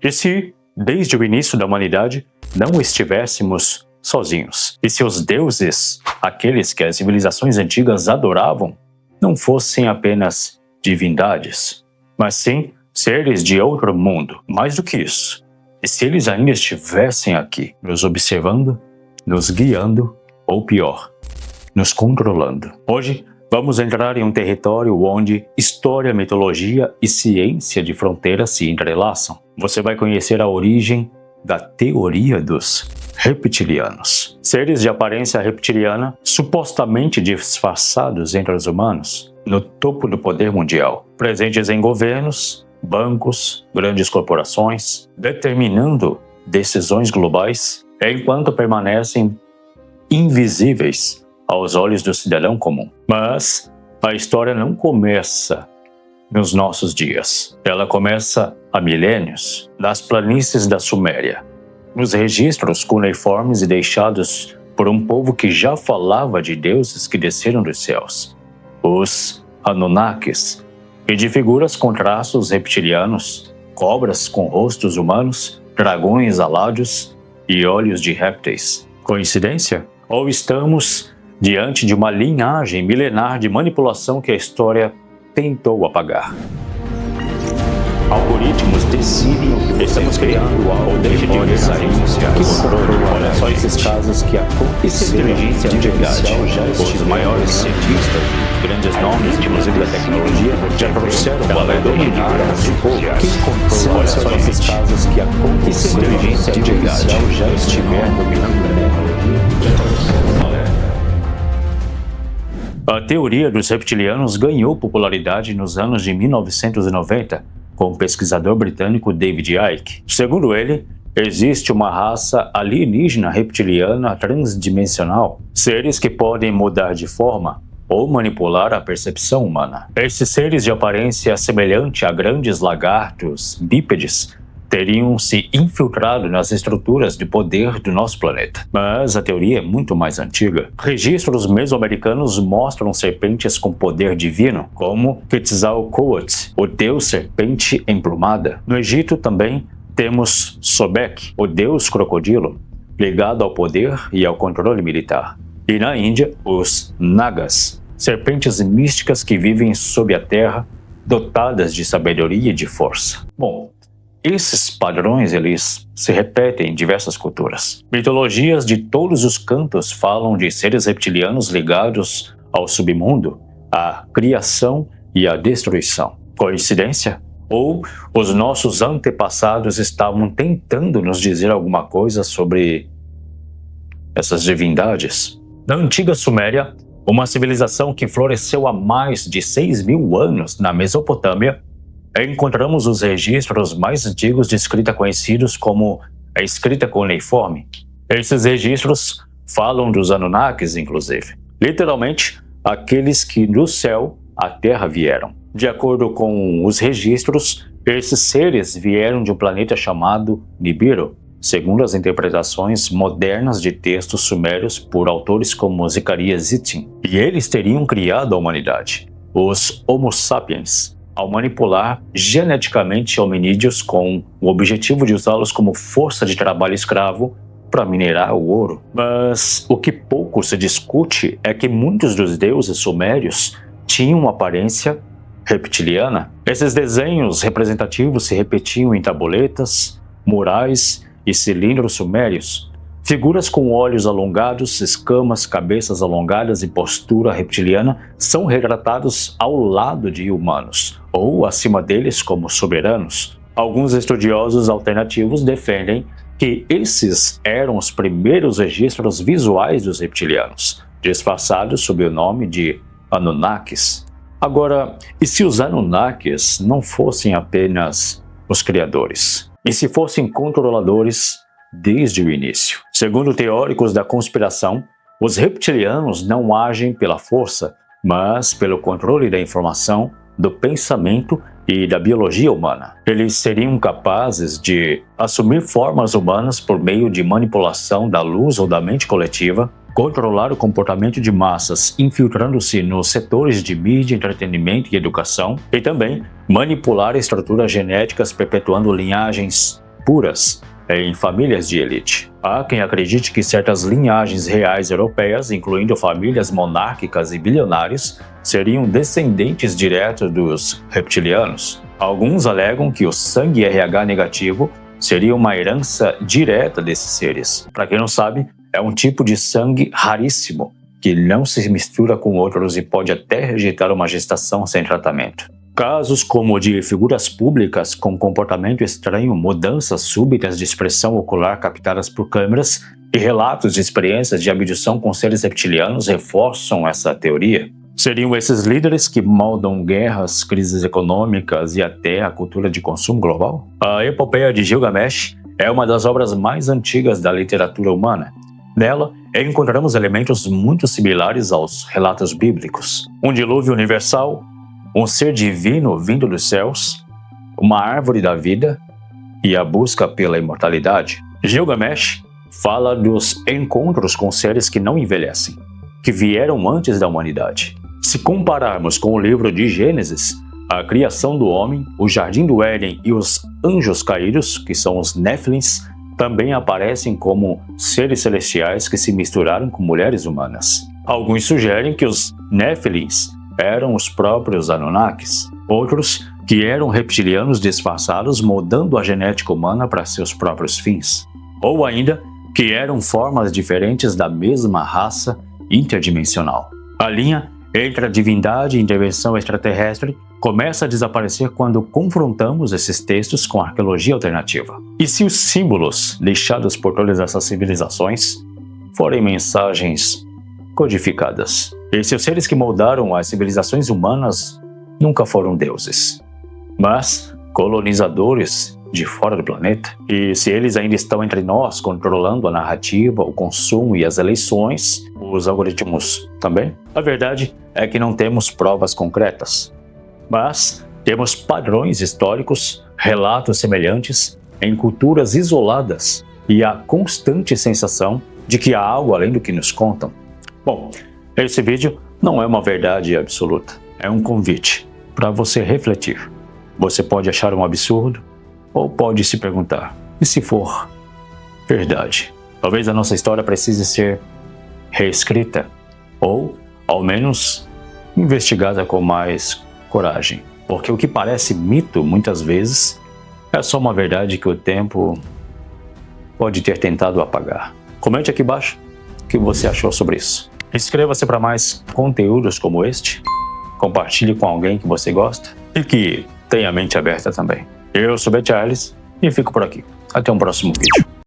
E se, desde o início da humanidade, não estivéssemos sozinhos? E se os deuses, aqueles que as civilizações antigas adoravam, não fossem apenas divindades, mas sim seres de outro mundo? Mais do que isso, e se eles ainda estivessem aqui, nos observando, nos guiando, ou pior, nos controlando? Hoje, vamos entrar em um território onde história, mitologia e ciência de fronteira se entrelaçam. Você vai conhecer a origem da teoria dos reptilianos. Seres de aparência reptiliana, supostamente disfarçados entre os humanos, no topo do poder mundial, presentes em governos, bancos, grandes corporações, determinando decisões globais, enquanto permanecem invisíveis aos olhos do cidadão comum. Mas a história não começa nos nossos dias. Ela começa há milênios, nas planícies da Suméria, nos registros cuneiformes e deixados por um povo que já falava de deuses que desceram dos céus, os Anunnakis, e de figuras com traços reptilianos, cobras com rostos humanos, dragões alados e olhos de répteis. Coincidência? Ou estamos diante de uma linhagem milenar de manipulação que a história tentou apagar? Algoritmos decidem o que estamos criando ou deixa de ver saímos. Olha só esses casos que aconteceram de verdade. Os maiores cientistas, grandes nomes, inclusive da tecnologia, já trouxeram o balé dominar o nosso povo. Olha só esses casos que aconteceram de verdade. Já estiver dominando a tecnologia. A teoria dos reptilianos ganhou popularidade nos anos de 1990, com o pesquisador britânico David Icke. Segundo ele, existe uma raça alienígena reptiliana transdimensional, seres que podem mudar de forma ou manipular a percepção humana. Esses seres de aparência semelhante a grandes lagartos bípedes teriam se infiltrado nas estruturas de poder do nosso planeta. Mas a teoria é muito mais antiga. Registros mesoamericanos mostram serpentes com poder divino, como Quetzalcoatl, o deus serpente emplumada. No Egito também temos Sobek, o deus crocodilo, ligado ao poder e ao controle militar. E na Índia, os Nagas, serpentes místicas que vivem sob a terra, dotadas de sabedoria e de força. Bom, esses padrões, eles se repetem em diversas culturas. Mitologias de todos os cantos falam de seres reptilianos ligados ao submundo, à criação e à destruição. Coincidência? Ou os nossos antepassados estavam tentando nos dizer alguma coisa sobre essas divindades? Na antiga Suméria, uma civilização que floresceu há mais de 6.000 anos na Mesopotâmia, encontramos os registros mais antigos de escrita conhecidos como a escrita cuneiforme. Esses registros falam dos Anunnakis, inclusive. Literalmente, aqueles que do céu à terra vieram. De acordo com os registros, esses seres vieram de um planeta chamado Nibiru, segundo as interpretações modernas de textos sumérios por autores como Zecharia Sitchin. E eles teriam criado a humanidade, os Homo sapiens, ao manipular geneticamente hominídeos com o objetivo de usá-los como força de trabalho escravo para minerar o ouro. Mas o que pouco se discute é que muitos dos deuses sumérios tinham uma aparência reptiliana. Esses desenhos representativos se repetiam em tabuletas, murais e cilindros sumérios. Figuras com olhos alongados, escamas, cabeças alongadas e postura reptiliana são retratados ao lado de humanos, ou acima deles como soberanos. Alguns estudiosos alternativos defendem que esses eram os primeiros registros visuais dos reptilianos, disfarçados sob o nome de Anunnakis. Agora, e se os Anunnakis não fossem apenas os criadores? E se fossem controladores desde o início? Segundo teóricos da conspiração, os reptilianos não agem pela força, mas pelo controle da informação, do pensamento e da biologia humana. Eles seriam capazes de assumir formas humanas por meio de manipulação da luz ou da mente coletiva, controlar o comportamento de massas infiltrando-se nos setores de mídia, entretenimento e educação, e também manipular estruturas genéticas perpetuando linhagens puras em famílias de elite. Há quem acredite que certas linhagens reais europeias, incluindo famílias monárquicas e bilionários, seriam descendentes diretos dos reptilianos. Alguns alegam que o sangue RH negativo seria uma herança direta desses seres. Para quem não sabe, é um tipo de sangue raríssimo, que não se mistura com outros e pode até rejeitar uma gestação sem tratamento. Casos como o de figuras públicas com comportamento estranho, mudanças súbitas de expressão ocular captadas por câmeras e relatos de experiências de abdução com seres reptilianos reforçam essa teoria. Seriam esses líderes que moldam guerras, crises econômicas e até a cultura de consumo global? A Epopeia de Gilgamesh é uma das obras mais antigas da literatura humana. Nela, encontramos elementos muito similares aos relatos bíblicos. Um dilúvio universal, um ser divino vindo dos céus, uma árvore da vida e a busca pela imortalidade. Gilgamesh fala dos encontros com seres que não envelhecem, que vieram antes da humanidade. Se compararmos com o livro de Gênesis, a criação do homem, o jardim do Éden e os anjos caídos, que são os Néfilins, também aparecem como seres celestiais que se misturaram com mulheres humanas. Alguns sugerem que os Néfilins eram os próprios Anunnakis, outros que eram reptilianos disfarçados moldando a genética humana para seus próprios fins, ou ainda que eram formas diferentes da mesma raça interdimensional. A linha entre a divindade e intervenção extraterrestre começa a desaparecer quando confrontamos esses textos com a arqueologia alternativa. E se os símbolos deixados por todas essas civilizações forem mensagens codificadas? E se os seres que moldaram as civilizações humanas nunca foram deuses, mas colonizadores de fora do planeta? E se eles ainda estão entre nós, controlando a narrativa, o consumo e as eleições, os algoritmos também? A verdade é que não temos provas concretas, mas temos padrões históricos, relatos semelhantes em culturas isoladas e a constante sensação de que há algo além do que nos contam. Bom, esse vídeo não é uma verdade absoluta, é um convite para você refletir. Você pode achar um absurdo ou pode se perguntar, e se for verdade? Talvez a nossa história precise ser reescrita ou, ao menos, investigada com mais coragem. Porque o que parece mito, muitas vezes, é só uma verdade que o tempo pode ter tentado apagar. Comente aqui embaixo o que você achou sobre isso. Inscreva-se para mais conteúdos como este, compartilhe com alguém que você gosta e que tenha a mente aberta também. Eu sou Beth Charles e fico por aqui. Até um próximo vídeo.